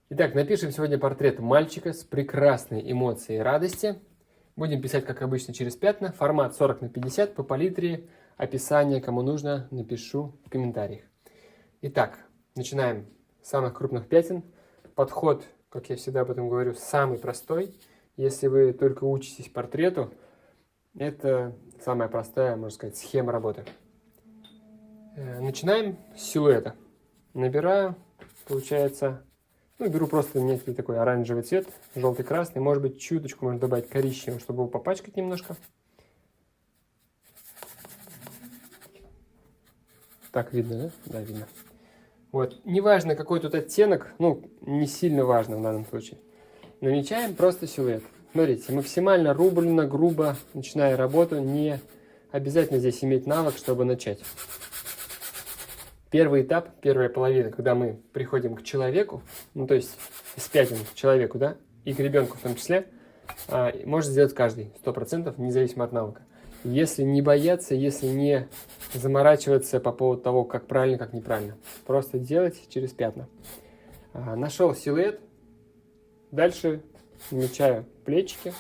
Итак, напишем сегодня портрет мальчика с прекрасной эмоцией радости. Будем писать, как обычно, через пятна. Формат 40×50 по палитре. Описание, кому нужно, напишу в комментариях. Итак, начинаем с самых крупных пятен. Подход, как я всегда об этом говорю, самый простой. Если вы только учитесь портрету, это самая простая, можно сказать, схема работы. Начинаем с силуэта. Набираю, получается... беру просто некий такой оранжевый цвет, желтый-красный. Может быть, чуточку можно добавить коричневого, чтобы его попачкать немножко. Так видно, да? Да, видно. Вот. Неважно, какой тут оттенок, не сильно важно в данном случае. Намечаем просто силуэт. Смотрите, максимально рублено, грубо, начиная работу. Не обязательно здесь иметь навык, чтобы начать. Первый этап, первая половина, когда мы приходим к человеку, то есть из пятен к человеку, да, и к ребенку в том числе, может сделать каждый, 100%, независимо от навыка. Если не бояться, если не заморачиваться по поводу того, как правильно, как неправильно. Просто делать через пятна. Нашел силуэт. Дальше намечаю плечики.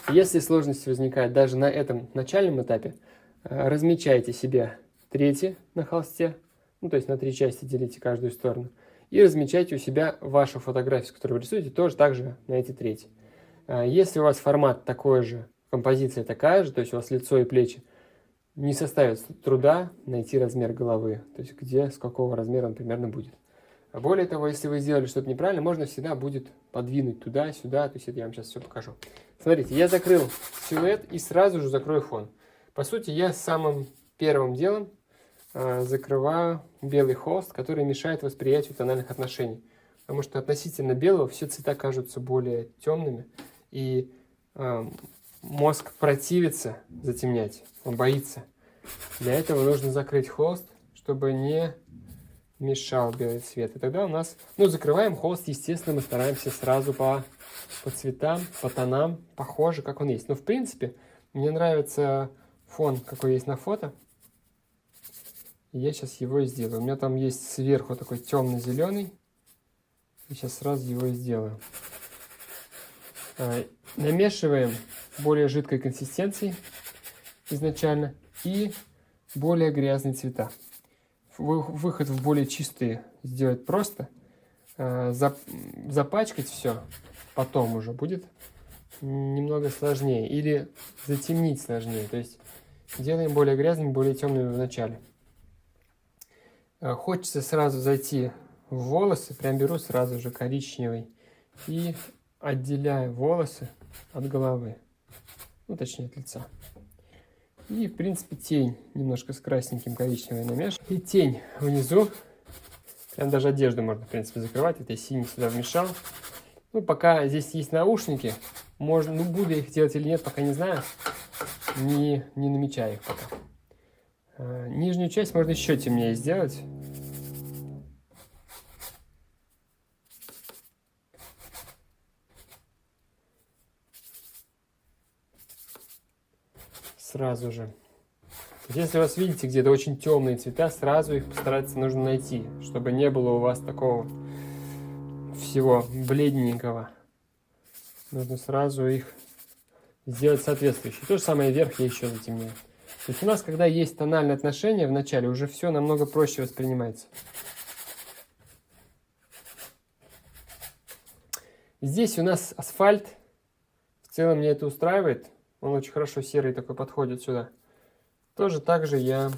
Если сложность возникает даже на этом начальном этапе, размечайте себе трети на холсте, то есть на 3 части делите каждую сторону, и размечайте у себя вашу фотографию, которую вы рисуете, тоже также на эти трети. Если у вас формат такой же, композиция такая же, то есть у вас лицо и плечи, не составит труда найти размер головы, то есть где, с какого размера он примерно будет. Более того, если вы сделали что-то неправильно, можно всегда будет подвинуть туда-сюда, то есть это я вам сейчас все покажу. Смотрите, я закрыл силуэт и сразу же закрою фон. По сути, я самым первым делом закрываю белый холст, который мешает восприятию тональных отношений. Потому что относительно белого все цвета кажутся более темными, и мозг противится затемнять, он боится. Для этого нужно закрыть холст, чтобы не мешал белый цвет. И тогда у нас, закрываем холст, естественно, мы стараемся сразу по цветам, по тонам, похоже, как он есть. Но в принципе, мне нравится фон, какой есть на фото. Я сейчас его и сделаю. У меня там есть сверху такой темно-зеленый. И сейчас сразу его и сделаю. Намешиваем более жидкой консистенции изначально и более грязные цвета. Выход в более чистые сделать просто. Запачкать все потом уже будет немного сложнее. Или затемнить сложнее. То есть делаем более грязными, более темными в начале. Хочется сразу зайти в волосы, прям беру сразу же коричневый и отделяю волосы от головы, точнее от лица. И в принципе тень немножко с красненьким коричневой намешиваю. И тень внизу, прям даже одежду можно в принципе закрывать, это я синий сюда вмешал. Пока здесь есть наушники, можно, буду я их делать или нет, пока не знаю, не намечаю их пока. Нижнюю часть можно еще темнее сделать. Сразу же. Если у вас видите где-то очень темные цвета, сразу их постараться нужно найти, чтобы не было у вас такого всего бледненького. Нужно сразу их сделать соответствующие. То же самое вверх я еще затемняю. То есть у нас, когда есть тональные отношения в начале, уже все намного проще воспринимается. Здесь у нас асфальт. В целом мне это устраивает. Он очень хорошо серый такой подходит сюда. Тоже так же я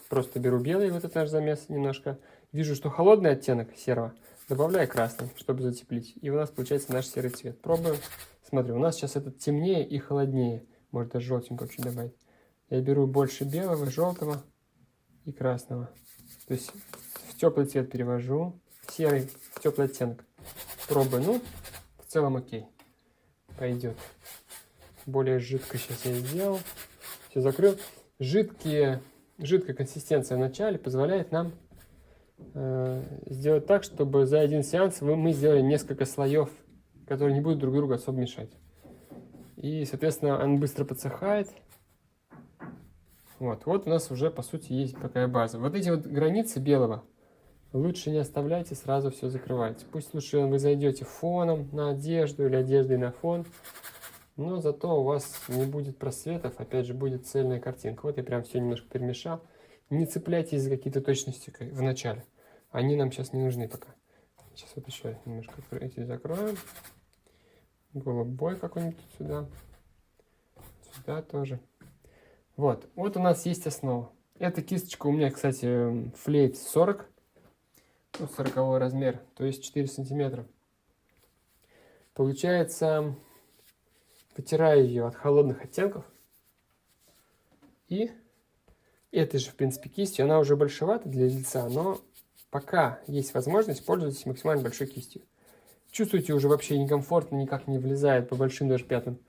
просто беру белый вот этот наш замес немножко. Вижу, что холодный оттенок серого. Добавляю красный, чтобы затеплить. И у нас получается наш серый цвет. Пробуем. Смотрю, у нас сейчас этот темнее и холоднее. Может даже желтенького чуть добавить. Я беру больше белого, желтого и красного. То есть в теплый цвет перевожу. Серый в теплый оттенок. Пробую. В целом окей. Пойдет. Более жидко сейчас я сделал. Все закрыл. Жидкая консистенция в начале позволяет нам сделать так, чтобы за один сеанс мы сделали несколько слоев, которые не будут друг другу особо мешать. И, соответственно, он быстро подсыхает. Вот у нас уже, по сути, есть такая база. Вот эти вот границы белого, лучше не оставляйте, сразу все закрывайте. Пусть лучше вы зайдете фоном на одежду или одеждой на фон, но зато у вас не будет просветов, опять же, будет цельная картинка. Вот я прям все немножко перемешал. Не цепляйтесь за какие-то точности в начале. Они нам сейчас не нужны пока. Сейчас вот еще немножко эти закроем. Голубой какой-нибудь сюда. Сюда тоже. Вот у нас есть основа. Эта кисточка у меня, кстати, Flayed 40. 40 размер, то есть 4 сантиметра. Получается, вытираю ее от холодных оттенков. И этой же, в принципе, кистью. Она уже большевата для лица, но пока есть возможность, пользуйтесь максимально большой кистью. Чувствуете, уже вообще некомфортно, никак не влезает по большим даже пятнам.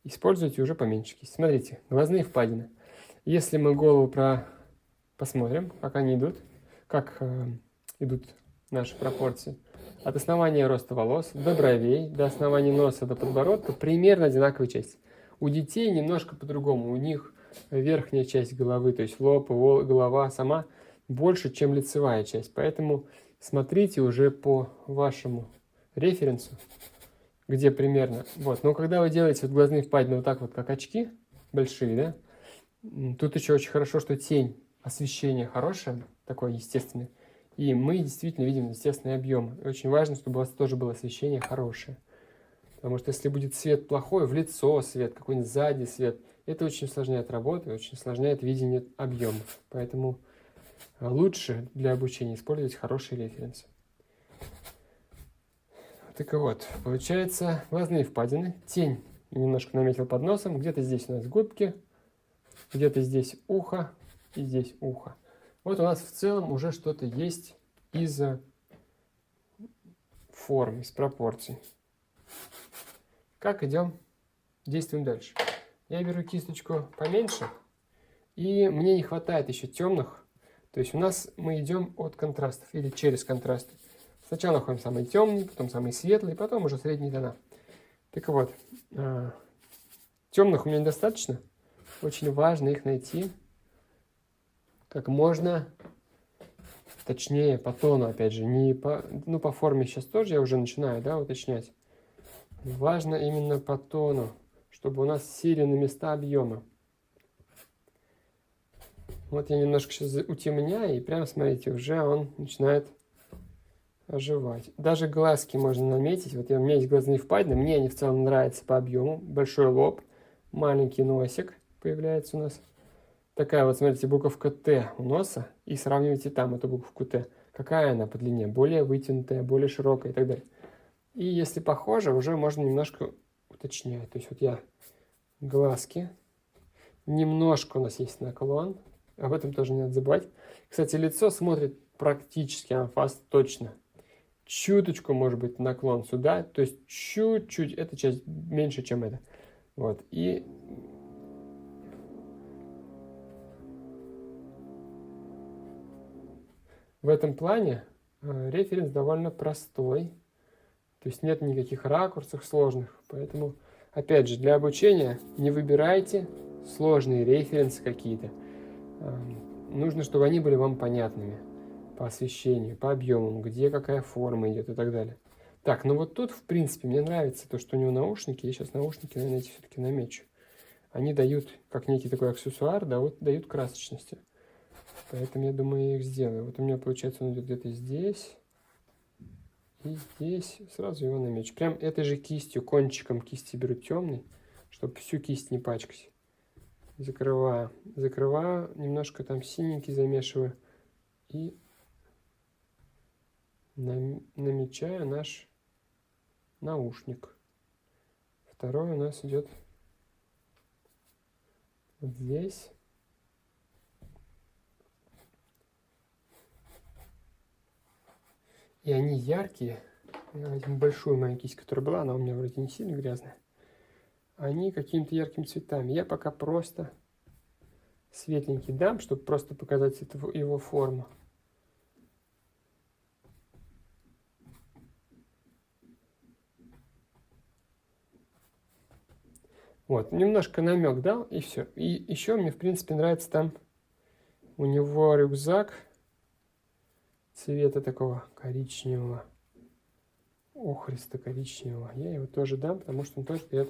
Используйте уже поменьше кисть. Смотрите, глазные впадины. Если мы голову посмотрим, как они идут, как идут наши пропорции. От основания роста волос до бровей, до основания носа, до подбородка примерно одинаковая часть. У детей немножко по-другому. У них верхняя часть головы, то есть лоб, голова сама больше, чем лицевая часть. Поэтому смотрите уже по вашему референсу, где примерно. Вот. Но когда вы делаете вот глазные впадины вот так вот, как очки большие, да, тут еще очень хорошо, что тень, освещение хорошее, такое естественное. И мы действительно видим естественный объем. И очень важно, чтобы у вас тоже было освещение хорошее. Потому что если будет свет плохой, в лицо свет, какой-нибудь сзади свет, это очень усложняет работу, очень усложняет видение объемов. Поэтому лучше для обучения использовать хорошие референсы. Так вот, получается, глазные впадины, тень немножко наметил под носом, где-то здесь у нас губки, где-то здесь ухо и здесь ухо. Вот у нас в целом уже что-то есть из форм, из пропорций. Как идем? Действуем дальше. Я беру кисточку поменьше, и мне не хватает еще темных. То есть у нас мы идем от контрастов или через контрасты. Сначала находим самый темный, потом самый светлый, потом уже средние тона. Так вот, темных у меня недостаточно. Очень важно их найти как можно точнее, по тону, опять же, не по, ну, по форме сейчас тоже я уже начинаю, да, уточнять. Важно именно по тону, чтобы у нас сели на места объема. Вот я немножко сейчас утемняю, и прямо, смотрите, уже он начинает оживать. Даже глазки можно наметить. Вот у меня есть глазные впадины, мне они в целом нравятся по объему. Большой лоб, маленький носик появляется у нас. Такая вот, смотрите, буковка Т у носа, и сравнивайте там эту буковку Т. Какая она по длине, более вытянутая, более широкая и так далее. И если похоже, уже можно немножко уточнять. То есть вот я глазки, немножко у нас есть наклон, об этом тоже не надо забывать. Кстати, лицо смотрит практически анфас точно. Чуточку может быть наклон сюда, то есть чуть-чуть, эта часть меньше, чем эта. Вот, и в этом плане референс довольно простой, то есть нет никаких ракурсов сложных, поэтому, опять же, для обучения не выбирайте сложные референсы какие-то, нужно, чтобы они были вам понятными по освещению, по объемам, где какая форма идет и так далее. Так, ну вот тут, в принципе, мне нравится то, что у него наушники, я сейчас наушники, наверное, эти все-таки намечу. Они дают, как некий такой аксессуар, да, вот дают красочности. Поэтому я думаю, я их сделаю. Вот у меня получается он идет где-то здесь и здесь. Сразу его намечу. Прям этой же кистью, кончиком кисти беру темный, чтобы всю кисть не пачкать. Закрываю. Закрываю, немножко там синенький замешиваю. И намечаю наш наушник. Второй у нас идет вот здесь. И они яркие. Я возьму большую мою кисть, которая была, она у меня вроде не сильно грязная. Они какими-то яркими цветами. Я пока просто светленький дам, чтобы просто показать его форму. Вот, немножко намек дал, и все. И еще мне, в принципе, нравится там у него рюкзак. цвета такого коричневого, охристо-коричневого. Я его тоже дам, потому что он тоже дает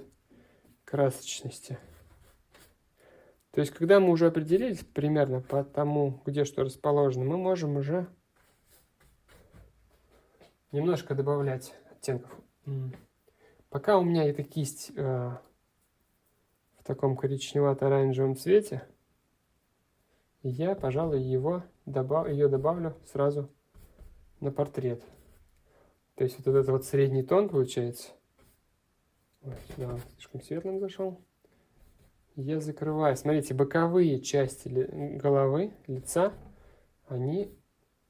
красочности. То есть, когда мы уже определились примерно по тому, где что расположено, мы можем уже немножко добавлять оттенков. Пока у меня эта кисть в таком коричневато-оранжевом цвете, я, пожалуй, ее добавлю сразу на портрет. То есть вот этот вот средний тон получается. Ой, сюда он слишком светлым зашел. Я закрываю. Смотрите, боковые части головы, лица, они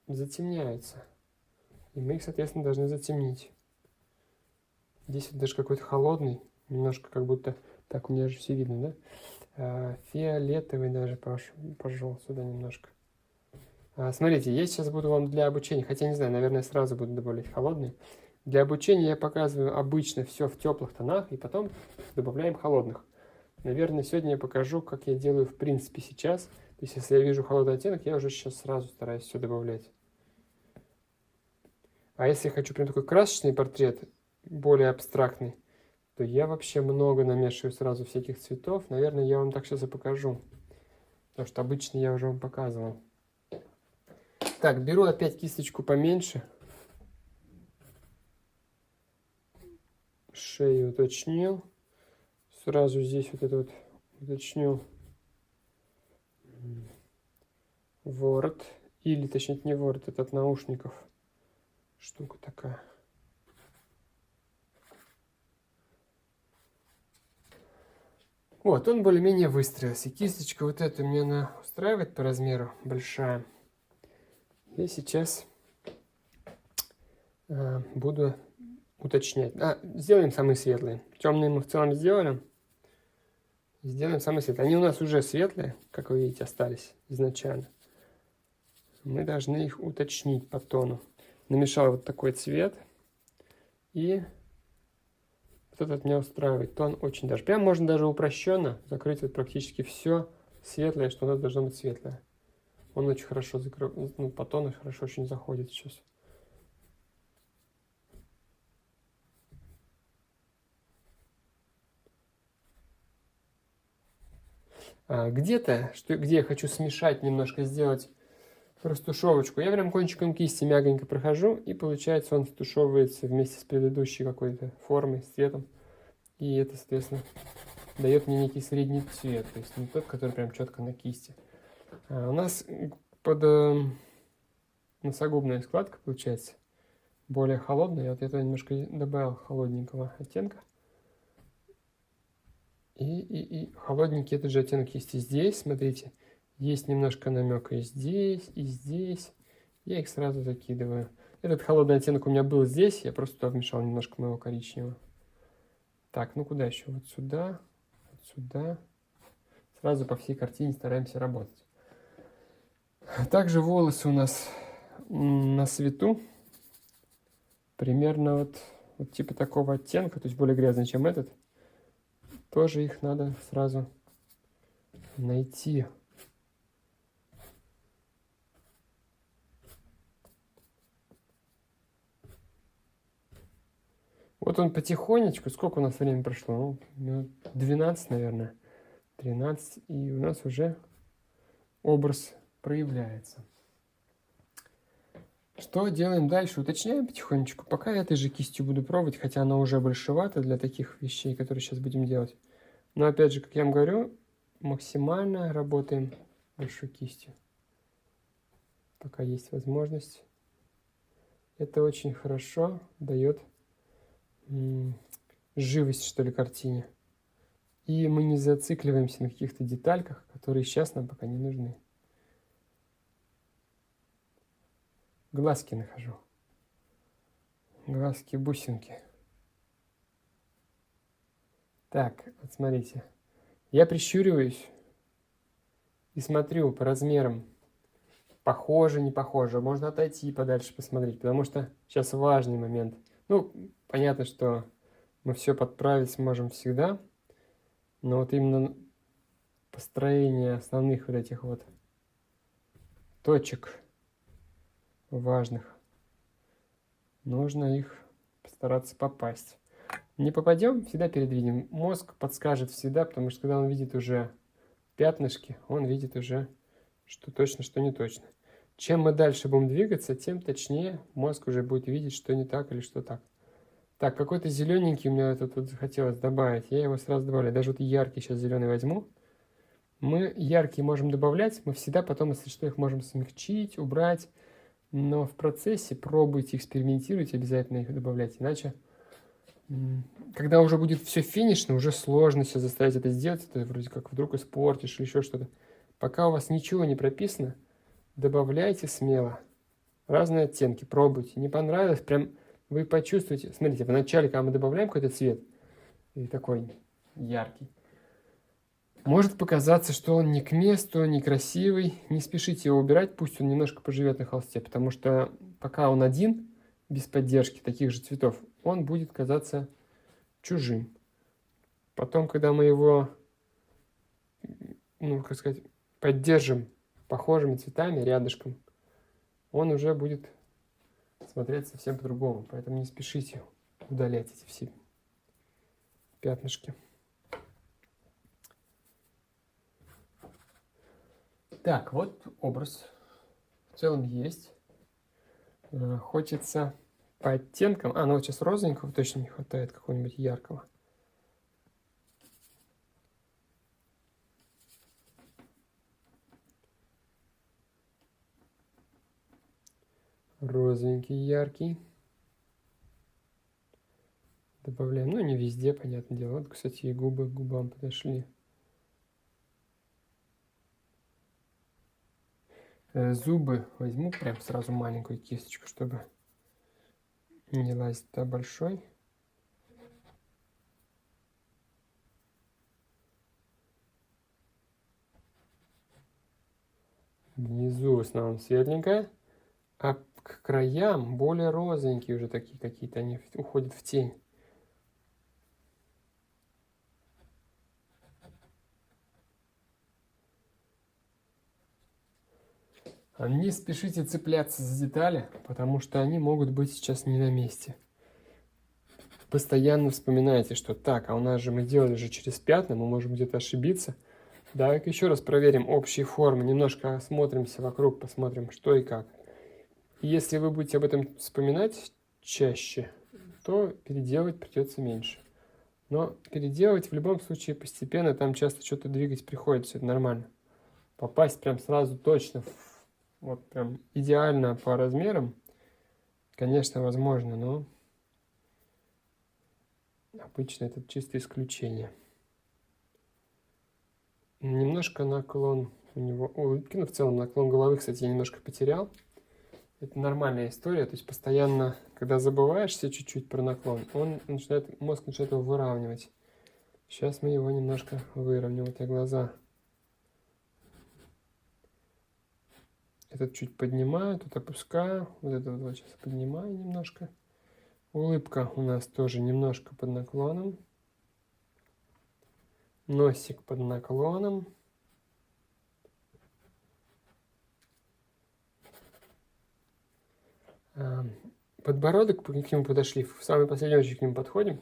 затемняются. И мы их, соответственно, должны затемнить. Здесь вот даже какой-то холодный, немножко как будто... Так, у меня же все видно, да? Фиолетовый даже пошел сюда немножко. Смотрите, я сейчас буду вам для обучения, хотя не знаю, наверное, сразу буду добавлять холодный. Для обучения я показываю обычно все в теплых тонах, и потом добавляем холодных. Наверное, сегодня я покажу, как я делаю в принципе сейчас. То есть, если я вижу холодный оттенок, я уже сейчас сразу стараюсь все добавлять. А если я хочу прям такой красочный портрет, более абстрактный, то я вообще много намешиваю сразу всяких цветов. Наверное, я вам так сейчас и покажу. Потому что обычно я уже вам показывал. Так, беру опять кисточку поменьше. Шею уточнил. Сразу здесь вот это вот уточню. Ворот. Или, точнее, не ворот, это от наушников. Штука такая. Вот, он более-менее выстроился. Кисточка вот эта мне она устраивает по размеру, большая. Я сейчас буду уточнять. Сделаем самые светлые. Темные мы в целом сделали. Сделаем самые светлые. Они у нас уже светлые, как вы видите, остались изначально. Мы должны их уточнить по тону. Намешал вот такой цвет. И вот этот меня устраивает. Тон очень даже. Прям можно даже упрощенно закрыть вот практически все светлое, что у нас должно быть светлое. Он очень хорошо закрыл, ну, по тону хорошо очень заходит сейчас. Где-то, где я хочу смешать немножко, сделать растушевочку, я прям кончиком кисти мягонько прохожу, и получается он стушевывается вместе с предыдущей какой-то формой, с цветом. И это, соответственно, дает мне некий средний цвет, то есть не тот, который прям четко на кисти. У нас под носогубная складка получается более холодная. Я вот этого немножко добавил холодненького оттенка. И холодненький этот же оттенок есть и здесь, смотрите. Есть немножко намека и здесь, и здесь. Я их сразу закидываю. Этот холодный оттенок у меня был здесь, я просто туда вмешал немножко моего коричневого. Так, ну куда еще? Вот сюда, вот сюда. Сразу по всей картине стараемся работать. Также волосы у нас на свету. Примерно вот типа такого оттенка, то есть более грязный, чем этот. Тоже их надо сразу найти. Вот он потихонечку, сколько у нас времени прошло? Ну, минут 12, наверное, 13, и у нас уже образ проявляется. Что делаем дальше? Уточняем потихонечку. Пока я этой же кистью буду пробовать, хотя она уже большевата для таких вещей, которые сейчас будем делать. Но опять же, как я вам говорю, максимально работаем большой кистью. Пока есть возможность. Это очень хорошо дает живость, что ли, картине. И мы не зацикливаемся на каких-то детальках, которые сейчас нам пока не нужны. Глазки нахожу. Глазки, бусинки. Так, вот смотрите. Я прищуриваюсь и смотрю по размерам. Похоже, не похоже. Можно отойти подальше посмотреть, потому что сейчас важный момент. Ну, понятно, что мы все подправить сможем всегда, но вот именно построение основных вот этих вот точек важных. Нужно их постараться попасть. Не попадем, всегда передвинем. Мозг подскажет всегда, потому что когда он видит уже пятнышки, он видит уже, что точно, что не точно. Чем мы дальше будем двигаться, тем точнее мозг уже будет видеть, что не так или что так. Так, какой-то зелененький у меня тут захотелось добавить. Я его сразу добавляю. Даже вот яркий сейчас зеленый возьму. Мы яркие можем добавлять. Мы всегда потом, если что, их можем смягчить, убрать. Но в процессе пробуйте, экспериментируйте, обязательно их добавлять. Иначе, когда уже будет все финишно, уже сложно все заставить это сделать. Это вроде как вдруг испортишь или еще что-то. Пока у вас ничего не прописано, добавляйте смело. Разные оттенки, пробуйте. Не понравилось, прям вы почувствуете. Смотрите, вначале, когда мы добавляем какой-то цвет, и такой яркий, может показаться, что он не к месту, некрасивый. Не спешите его убирать, пусть он немножко поживет на холсте, потому что пока он один, без поддержки таких же цветов, он будет казаться чужим. Потом, когда мы его, ну, как сказать, поддержим похожими цветами рядышком, он уже будет смотреть совсем по-другому. Поэтому не спешите удалять эти все пятнышки. Так, вот образ в целом есть. Хочется по оттенкам. Ну вот сейчас розовенького точно не хватает, какого-нибудь яркого. Розовенький, яркий. Добавляем. Ну, не везде, понятное дело. Вот, кстати, и губы к губам подошли. Зубы возьму прям сразу маленькую кисточку, чтобы не лазить до большой. Внизу в основном светленькая, а к краям более розовенькие уже такие какие-то, они уходят в тень. Не спешите цепляться за детали, потому что они могут быть сейчас не на месте. Постоянно вспоминайте, что так, а у нас же мы делали же через пятна, мы можем где-то ошибиться. Давай-ка еще раз проверим общие формы, немножко осмотримся вокруг, посмотрим, что и как. И если вы будете об этом вспоминать чаще, то переделывать придется меньше. Но переделывать в любом случае постепенно, там часто что-то двигать приходится, это нормально. Попасть прям сразу точно, вот прям идеально по размерам, конечно, возможно, но обычно это чисто исключение. Немножко наклон у него улыбки, но в целом наклон головы, кстати, я немножко потерял. Это нормальная история, то есть постоянно, когда забываешься чуть-чуть про наклон, мозг начинает его выравнивать. Сейчас мы его немножко выровняем, вот я глаза. Этот чуть поднимаю, тут опускаю, вот этот вот сейчас поднимаю немножко. Улыбка у нас тоже немножко под наклоном. Носик под наклоном. Подбородок, к нему подошли, в самый последний очередь к нему подходим.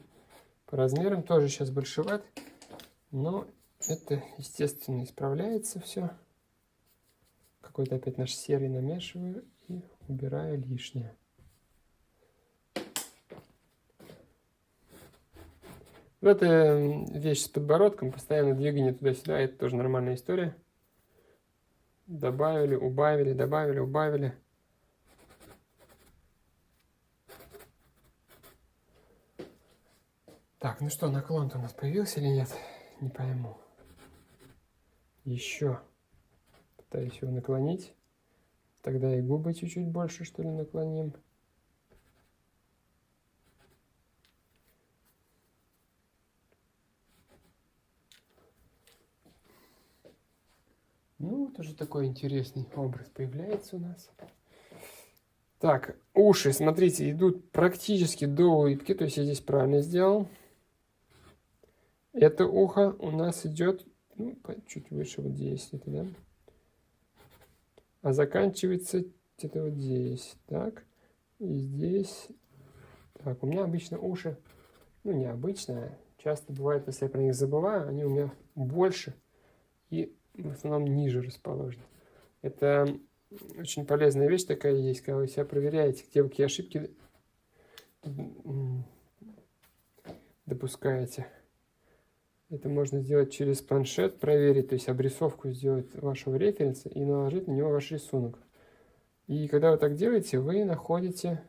По размерам тоже сейчас большеват, но это, естественно, исправляется все. Какой-то опять наш серый намешиваю и убираю лишнее. Вот эта вещь с подбородком, постоянно двигание туда-сюда, это тоже нормальная история. Добавили, убавили, добавили, убавили. Так, ну что, наклон-то у нас появился или нет? Не пойму. Еще пытаюсь его наклонить. Тогда и губы чуть-чуть больше, что ли, наклоним. Ну, вот уже такой интересный образ появляется у нас. Так, уши, смотрите, идут практически до улыбки, то есть я здесь правильно сделал. Это ухо у нас идет чуть выше, вот здесь, это, да? А заканчивается где-то вот здесь, так, и здесь. Так, у меня обычно уши, ну, необычно, часто бывает, если я про них забываю, они у меня больше и в основном ниже расположены. Это очень полезная вещь такая есть, когда вы себя проверяете, где вы какие ошибки допускаете. Это можно сделать через планшет, проверить, то есть обрисовку сделать вашего референса и наложить на него ваш рисунок. И когда вы так делаете, вы находите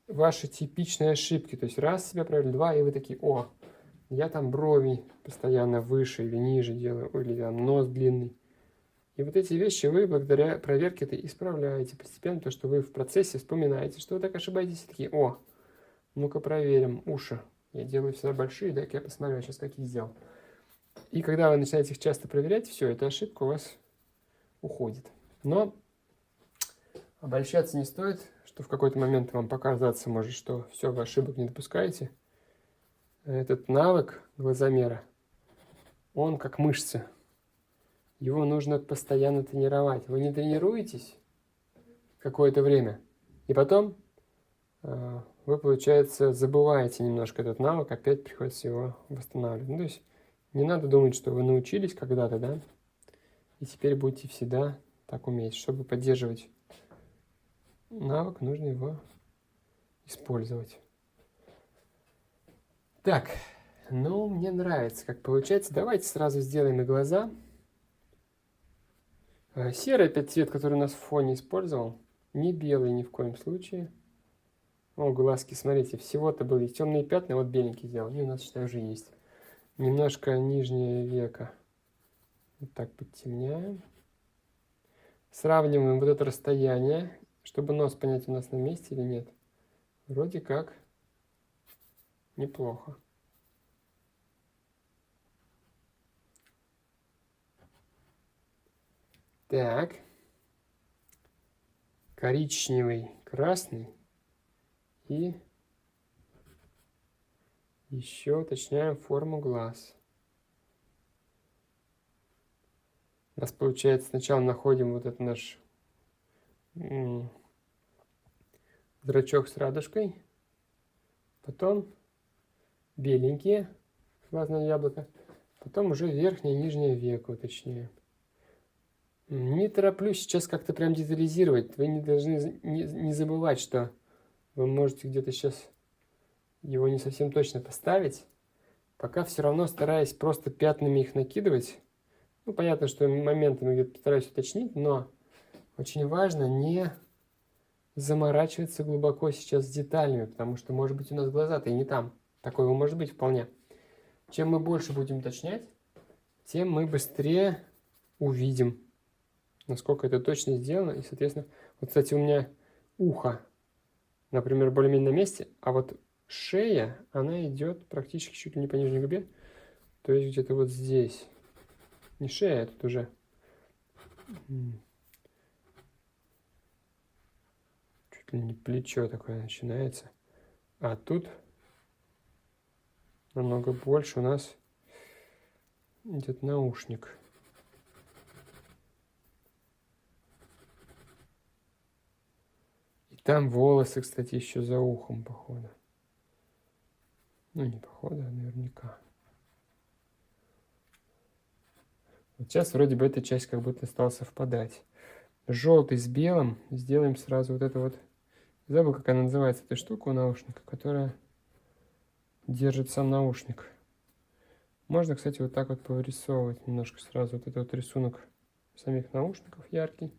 ваши типичные ошибки. То есть раз себя проверили, два, и вы такие: о, я там брови постоянно выше или ниже делаю, или там нос длинный. И вот эти вещи вы благодаря проверке это исправляете постепенно, то, что вы в процессе вспоминаете, что вы так ошибаетесь, и такие: о, ну-ка проверим уши. Я делаю всегда большие, дай-ка я посмотрю, сейчас какие сделал. И когда вы начинаете их часто проверять, все, эта ошибка у вас уходит. Но обольщаться не стоит, что в какой-то момент вам показаться может, что все, вы ошибок не допускаете. Этот навык глазомера, он как мышцы. Его нужно постоянно тренировать. Вы не тренируетесь какое-то время, и потом вы, получается, забываете немножко этот навык, опять приходится его восстанавливать. Ну, то есть не надо думать, что вы научились когда-то, да, и теперь будете всегда так уметь. Чтобы поддерживать навык, нужно его использовать. Так, ну, мне нравится, как получается. Давайте сразу сделаем и глаза. Серый опять цвет, который у нас в фоне использовал. Не белый ни в коем случае. О, глазки, смотрите, всего-то были темные пятна, вот беленький сделал. И у нас, считай, уже есть. Немножко нижнее веко. Вот так подтемняем. Сравниваем вот это расстояние, чтобы нос понять, у нас на месте или нет. Вроде как неплохо. Так. Коричневый, красный. И еще уточняем форму глаз. У нас получается, сначала находим вот этот наш зрачок с радужкой, потом беленькие, глазное яблоко, потом уже верхнее и нижнее веко уточняем. Не тороплюсь сейчас как-то прям детализировать. Вы не должны не забывать, что вы можете где-то сейчас его не совсем точно поставить. Пока все равно стараюсь просто пятнами их накидывать. Ну, понятно, что моментами где-то постараюсь уточнить, но очень важно не заморачиваться глубоко сейчас с деталями, потому что, может быть, у нас глаза-то и не там. Такое может быть вполне. Чем мы больше будем уточнять, тем мы быстрее увидим, насколько это точно сделано. И, соответственно, вот, кстати, у меня ухо, например, более-менее на месте, а вот шея, она идет практически чуть ли не по нижней губе, то есть где-то вот здесь. Не шея, а тут уже чуть ли не плечо такое начинается. А тут намного больше у нас идет наушник. И там волосы, кстати, еще за ухом, походу. Ну, не походу, а наверняка. Вот сейчас вроде бы эта часть как будто стала совпадать. Желтый с белым. Сделаем сразу вот это вот. Забыл, как она называется, эта штука у наушника, которая держит сам наушник. Можно, кстати, вот так вот повырисовывать немножко сразу вот этот вот рисунок самих наушников яркий.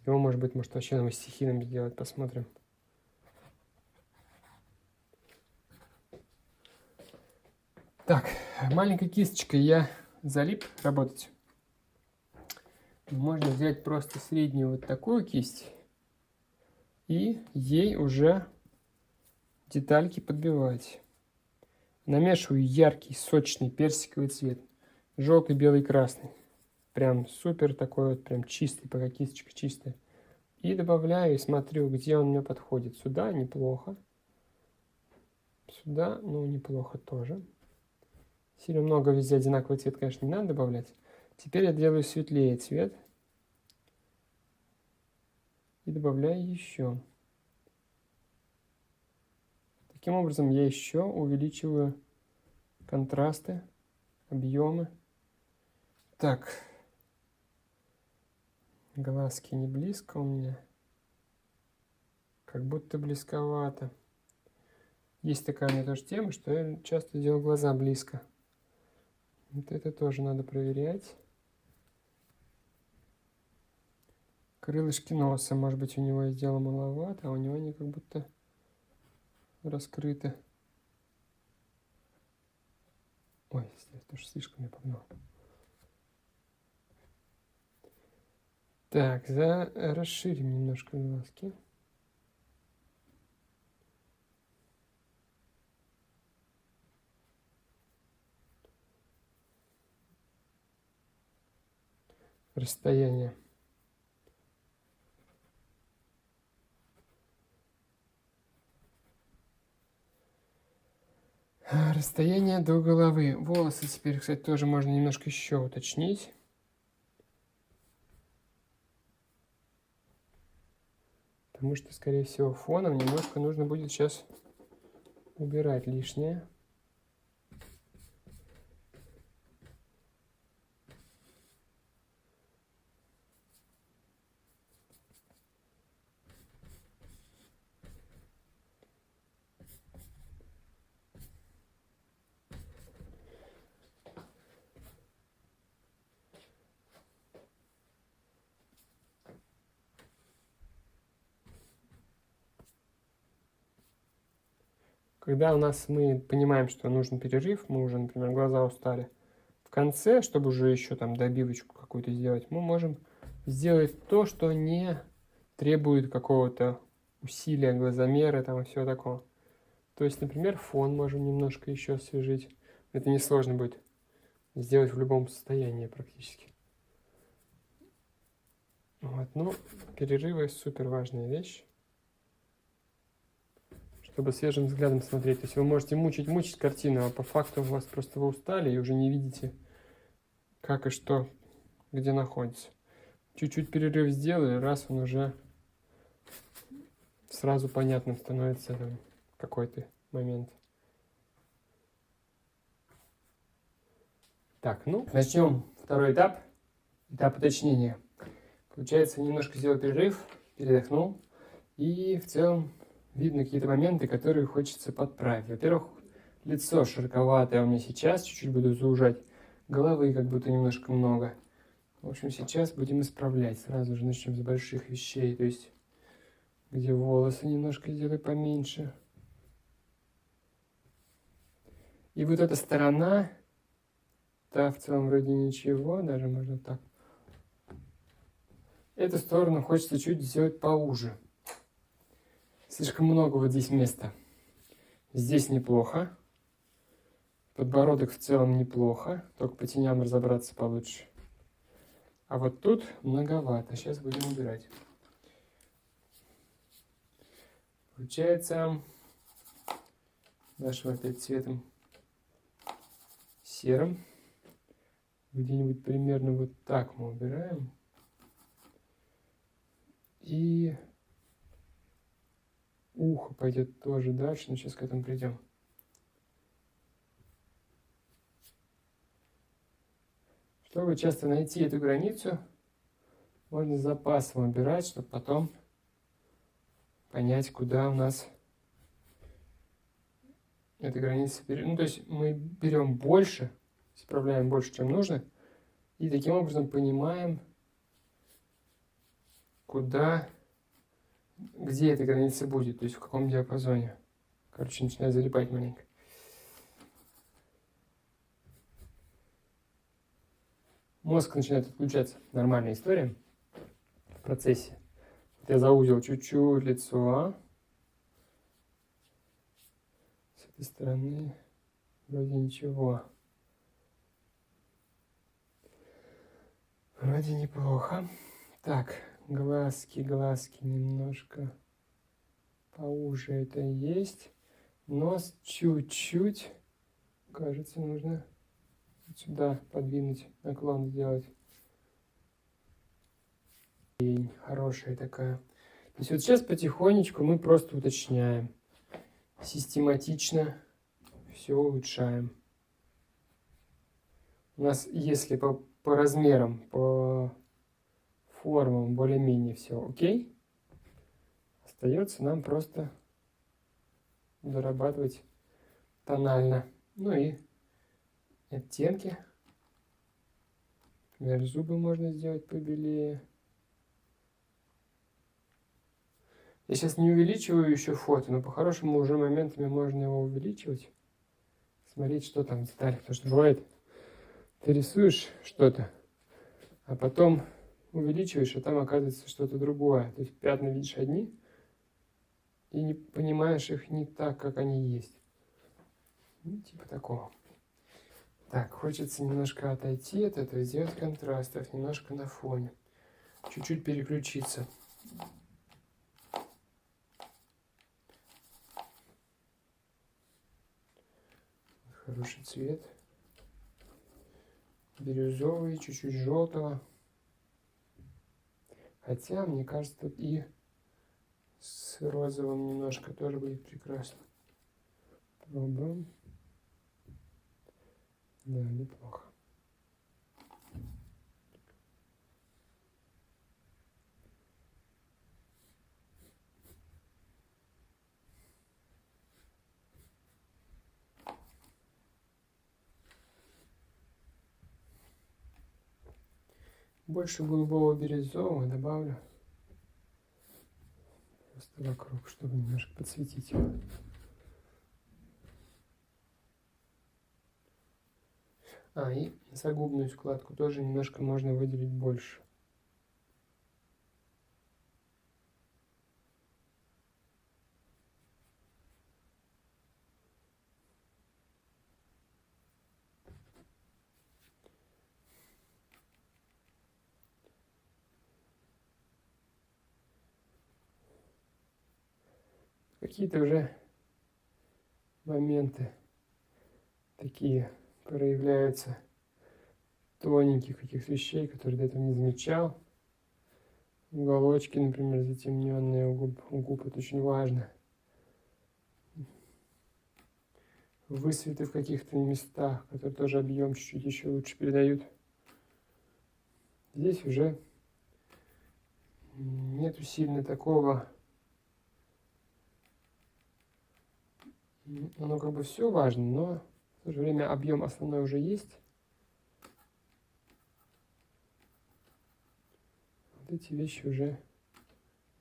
Его, может вообще нам стихийным сделать, посмотрим. Так, маленькой кисточкой я залип работать. Можно взять просто среднюю вот такую кисть и ей уже детальки подбивать. Намешиваю яркий, сочный персиковый цвет. Желтый, белый, красный. Прям супер такой вот, прям чистый, пока кисточка чистая. И добавляю и смотрю, где он мне подходит. Сюда неплохо. Сюда, ну, неплохо тоже. Сильно много везде одинаковый цвет, конечно, не надо добавлять. Теперь я делаю светлее цвет. и добавляю еще. Таким образом я еще увеличиваю контрасты, объемы. Так, глазки не близко у меня. Как будто близковато. Есть такая у меня тоже тема, что я часто делаю глаза близко. Вот это тоже надо проверять. Крылышки носа, может быть, у него я сделал маловато, а у него они как будто раскрыты. Ой, здесь тоже слишком я погнал. Так, расширим немножко глазки. Расстояние. Расстояние до головы. Волосы теперь, кстати, тоже можно немножко еще уточнить. Потому что, скорее всего, фоном немножко нужно будет сейчас убирать лишнее. Когда мы понимаем, что нужен перерыв, мы уже, например, глаза устали, в конце, чтобы уже еще там добивочку какую-то сделать, мы можем сделать то, что не требует какого-то усилия глазомера там и всего такого. То есть, например, фон можем немножко еще освежить. Это несложно будет сделать в любом состоянии практически. Вот, ну, перерывы супер важная вещь, чтобы свежим взглядом смотреть. То есть вы можете мучить картину, а по факту у вас просто вы устали и уже не видите, как и что, где находится. Чуть-чуть перерыв сделали, раз он уже сразу понятным становится там, какой-то момент. Так, ну, начнем второй этап, этап уточнения. Получается, немножко сделал перерыв, передохнул, и в целом видно какие-то моменты, которые хочется подправить. Во-первых, лицо широковатое у меня сейчас, чуть-чуть буду заужать, головы как будто немножко много. В общем, сейчас будем исправлять. Сразу же начнем с больших вещей, то есть где волосы немножко сделаю поменьше. И вот эта сторона, да, в целом вроде ничего, даже можно так. Эту сторону хочется чуть сделать поуже. Слишком много вот здесь места. Здесь неплохо. Подбородок в целом неплохо. Только по теням разобраться получше. А вот тут многовато. Сейчас будем убирать. Получается, нашим опять цветом серым. Где-нибудь примерно вот так мы убираем. И ухо пойдет тоже дальше, но сейчас к этому придем. Чтобы часто найти эту границу, можно с запасом убирать, чтобы потом понять, куда у нас эта граница. Ну, то есть мы берем больше, исправляем больше, чем нужно, и таким образом понимаем, где эта граница будет, то есть в каком диапазоне. Короче, начинает залипать маленько. Мозг начинает отключаться. Нормальная история в процессе. Вот я заузил чуть-чуть лицо. С этой стороны вроде ничего. Вроде неплохо. Так, глазки немножко поуже это есть. Нос чуть-чуть, кажется, нужно сюда подвинуть, наклон сделать. Тень хорошая такая. То есть вот сейчас потихонечку мы просто уточняем, систематично все улучшаем. У нас, если по размерам, по формам более-менее все окей, остается нам просто дорабатывать тонально. Ну и оттенки. Например, зубы можно сделать побелее. Я сейчас не увеличиваю еще фото, но по-хорошему уже моментами можно его увеличивать. Смотреть, что там в деталях. Потому что бывает, ты рисуешь что-то, а потом увеличиваешь, а там оказывается что-то другое. То есть пятна видишь одни, и не понимаешь их не так, как они есть. Ну, типа такого. Так, хочется немножко отойти от этого, сделать контрастов, немножко на фоне. Чуть-чуть переключиться. Хороший цвет. Бирюзовый, чуть-чуть желтого. Хотя, мне кажется, тут и с розовым немножко тоже будет прекрасно. Пробуем. Да, неплохо. Больше голубого бирюзового добавлю. Просто вокруг, чтобы немножко подсветить его. И загубную складку тоже немножко можно выделить больше. Какие-то уже моменты такие проявляются тоненьких каких-то вещей, которые до этого не замечал. Уголочки, например, затемненные у губ, это очень важно. Высветы в каких-то местах, которые тоже объем чуть-чуть еще лучше передают. Здесь уже нету сильно такого. Оно как бы все важно, но в то же время объем основной уже есть. Вот эти вещи уже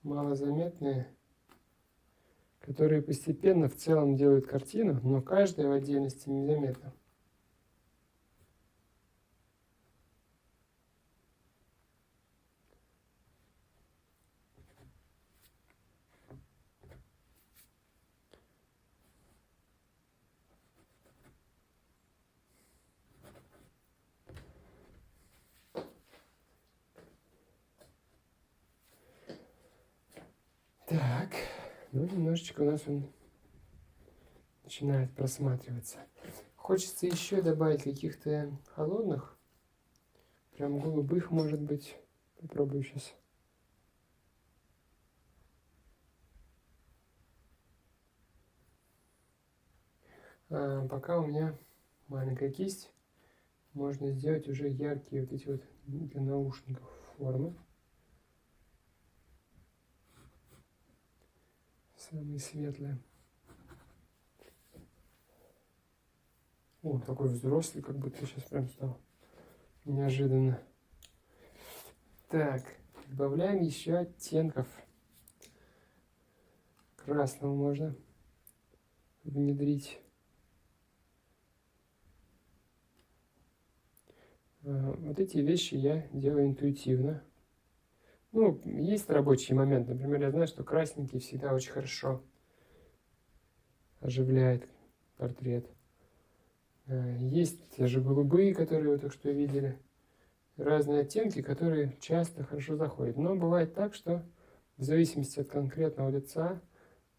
малозаметные, которые постепенно в целом делают картину, но каждая в отдельности незаметна. Так, ну немножечко у нас он начинает просматриваться. Хочется еще добавить каких-то холодных, прям голубых, может быть. Попробую сейчас. Пока у меня маленькая кисть, можно сделать уже яркие вот эти вот для наушников формы. Самые светлые. О, такой взрослый, как будто сейчас прям стал. Неожиданно. Так, добавляем еще оттенков. Красного можно внедрить. Вот эти вещи я делаю интуитивно. Ну, есть рабочий момент. Например, я знаю, что красненький всегда очень хорошо оживляет портрет. Есть те же голубые, которые вы только что видели. Разные оттенки, которые часто хорошо заходят. Но бывает так, что в зависимости от конкретного лица,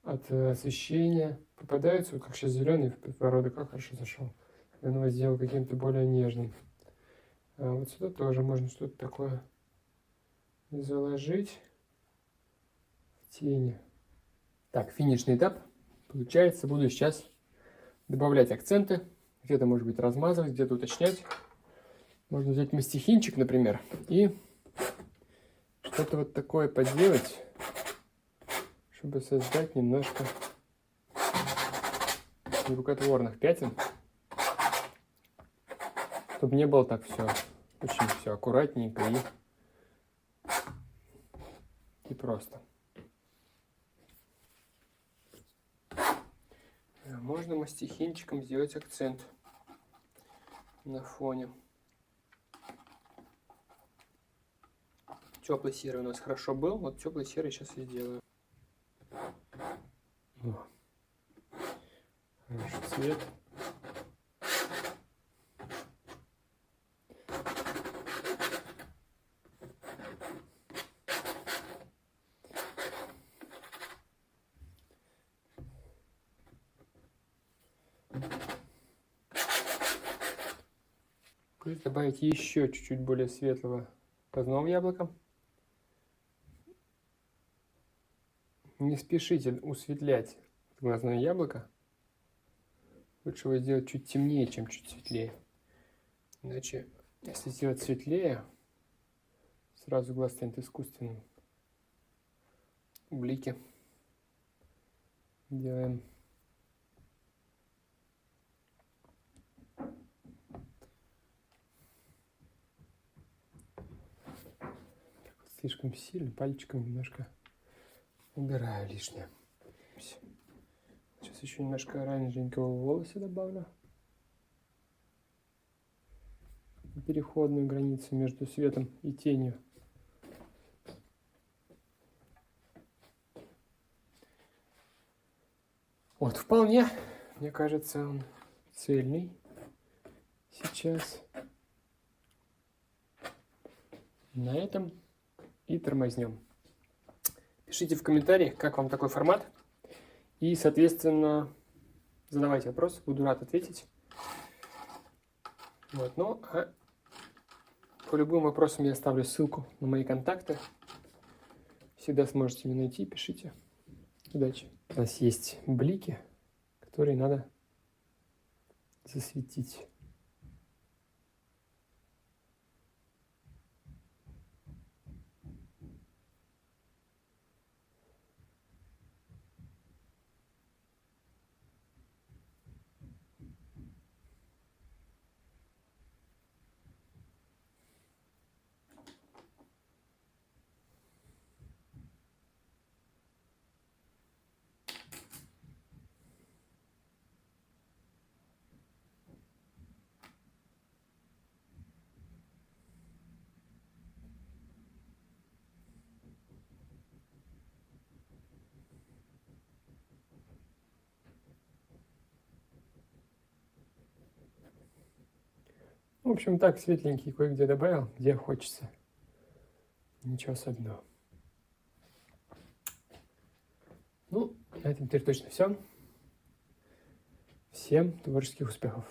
от освещения, попадаются, вот как сейчас зеленый в подбородок, как хорошо зашел. Я его сделал каким-то более нежным. Вот сюда тоже можно что-то такое заложить в тени. Так, финишный этап. Получается, буду сейчас добавлять акценты. Где-то, может быть, размазывать, где-то уточнять. Можно взять мастихинчик, например, и что-то вот такое поделать, чтобы создать немножко рукотворных пятен. Чтобы не было так все, очень все аккуратненько и просто. Можно мастихинчиком сделать акцент на фоне. Теплый серый у нас хорошо был, вот теплый серый сейчас и сделаю. Хороший цвет. Плюс добавить еще чуть-чуть более светлого глазного яблока. Не спешите усветлять глазное яблоко. Лучше его сделать чуть темнее, чем чуть светлее. Иначе, если сделать светлее, сразу глаз станет искусственным. Блики делаем. Слишком сильно, пальчиком немножко убираю лишнее. Сейчас еще немножко оранжевенького волоса добавлю. Переходную границу между светом и тенью. Вот, вполне, мне кажется, он цельный сейчас. На этом и тормознем. Пишите в комментариях, как вам такой формат. И, соответственно, задавайте вопросы, буду рад ответить. Вот, ну, а по любым вопросам я оставлю ссылку на мои контакты. Всегда сможете меня найти, пишите. Удачи. У нас есть блики, которые надо засветить. В общем, так, светленький кое-где добавил, где хочется. Ничего особенного. Ну, на этом теперь точно все. Всем творческих успехов.